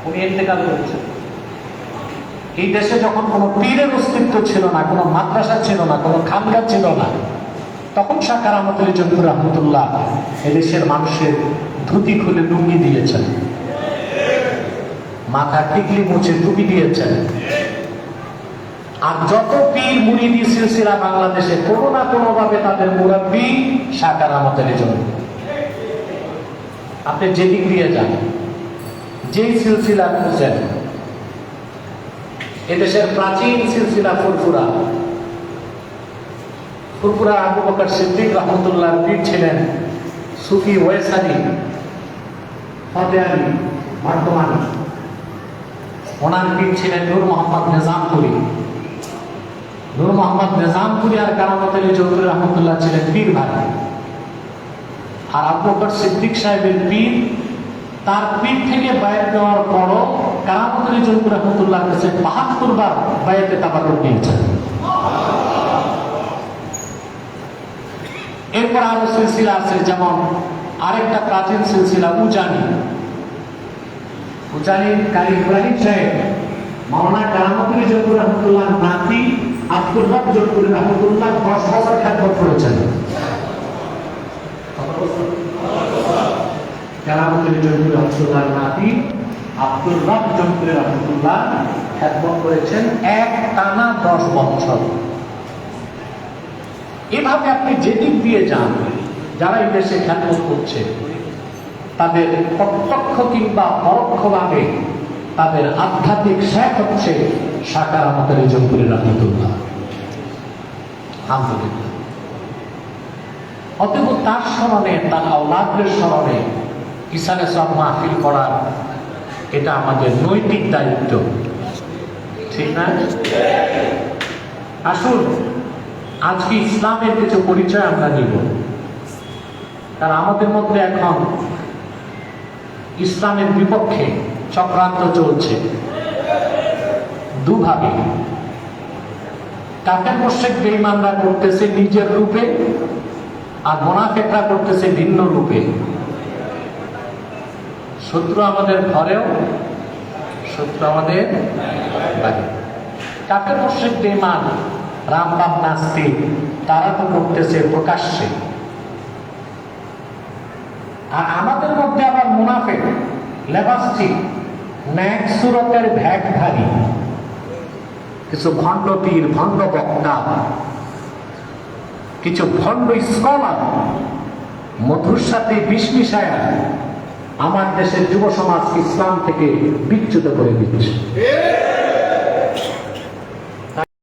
উনি ইন্তেকাল করেছেন। এই দেশে যখন কোনো পীরের অস্তিত্ব ছিল না, কোনো মাদ্রাসা ছিল না, কোনো খানকা ছিল না, তখন শাহ কারামত আলী জঙ্গি রহমতুল্লাহ এদেশের মানুষের ধুতি খুলে লুঙ্গি দিয়েছেন, মাথা টিকলি মুছে টুপি দিয়েছেন। আর যত পীর মুরিদি সিলসিলা বাংলাদেশে কোনো না কোনো ভাবে তাদের মুরাব্বি শাহ কারামত আলী জঙ্গি। আপনি যেদিক দিয়ে যান, যেই সিলসিলা খুঁজেন, এদেশের প্রাচীন সিলসিলা ফুরফুরা আবু বকর সিদ্দিক রহমতুল্লাহ পীর ছিলেন সুফি ওয়েস আলী ফতে আলী বর্তমানে। ওনার পীর ছিলেন নূর মোহাম্মদ নিজামপুরি। নূর মোহাম্মদ নিজামপুরি আর কারামত আলী জঙ্গি রহমতুল্লাহ ছিলেন পীর ভাই। আর আবু বকর সিদ্দিক সাহেবের পীর, তার পীর থেকে বায়াত নেওয়ার পরও কারামত আলী জঙ্গি রহমতুল্লাহ কাছে ৭২ বার বায়াতে তাবারুক নিয়েছেন। এরপর আরো সিলসিলা আছে, যেমন আরেকটা প্রাচীন সিলসিলা উজানির কারি ইব্রাহিম সাহেব মাওলানা কারামত আলী জঙ্গি রহমতুল্লাহ নাতি আব্দুর রব জঙ্গি রহমতুল্লাহ ১০ বছর খেদমত করেছেন। কারামত আলী জঙ্গি রহমতুল্লাহ নাতি আব্দুর রব জঙ্গি রহমতুল্লাহ খেদমত করেছেন এক টানা ১০ বছর। এভাবে আপনি যেদিক দিয়ে যান, যারা এই দেশে খেদমত করছে, তাদের প্রত্যক্ষ কিংবা পরোক্ষভাবে তাদের আধ্যাত্মিক শেখ হচ্ছে শাহ কারামত আলী জঙ্গি রহমতুল্লাহ। আলহামদুলিল্লাহ। অতএব তার স্মরণে, তার আওলাদের স্মরণে ইসানে সব মাহফিল করার এটা আমাদের নৈতিক দায়িত্ব, ঠিক না? আসুন আজকে ইসলামের কিছু পরিচয় আমরা নিব, কারণ আমাদের মধ্যে এখন ইসলামের বিপক্ষে চক্রান্ত চলছে দুভাবে। কাফের মুশরিক বেঈমানরা করতেছে নিজের রূপে, আর মুনাফিকরা করতেছে ভিন্ন রূপে। শত্রু আমাদের ঘরেও, শত্রু আমাদের বাইরে। কাফের মুশরিক বেঈমান রামবাম নাস্তিক তারা তো করতেছে প্রকাশ্যে, আর আমাদের মধ্যে আবার মুনাফিক লেবাসটিক ন্যাক সুরতের ভ্যাটধারী কিছু ভণ্ড পীর, ভণ্ড বক্তা, কিছু ভণ্ড স্কলার মধুর সাথে বিষ মিশায়া আমার দেশের যুব সমাজ ইসলাম থেকে বিচ্যুত করে দিচ্ছে।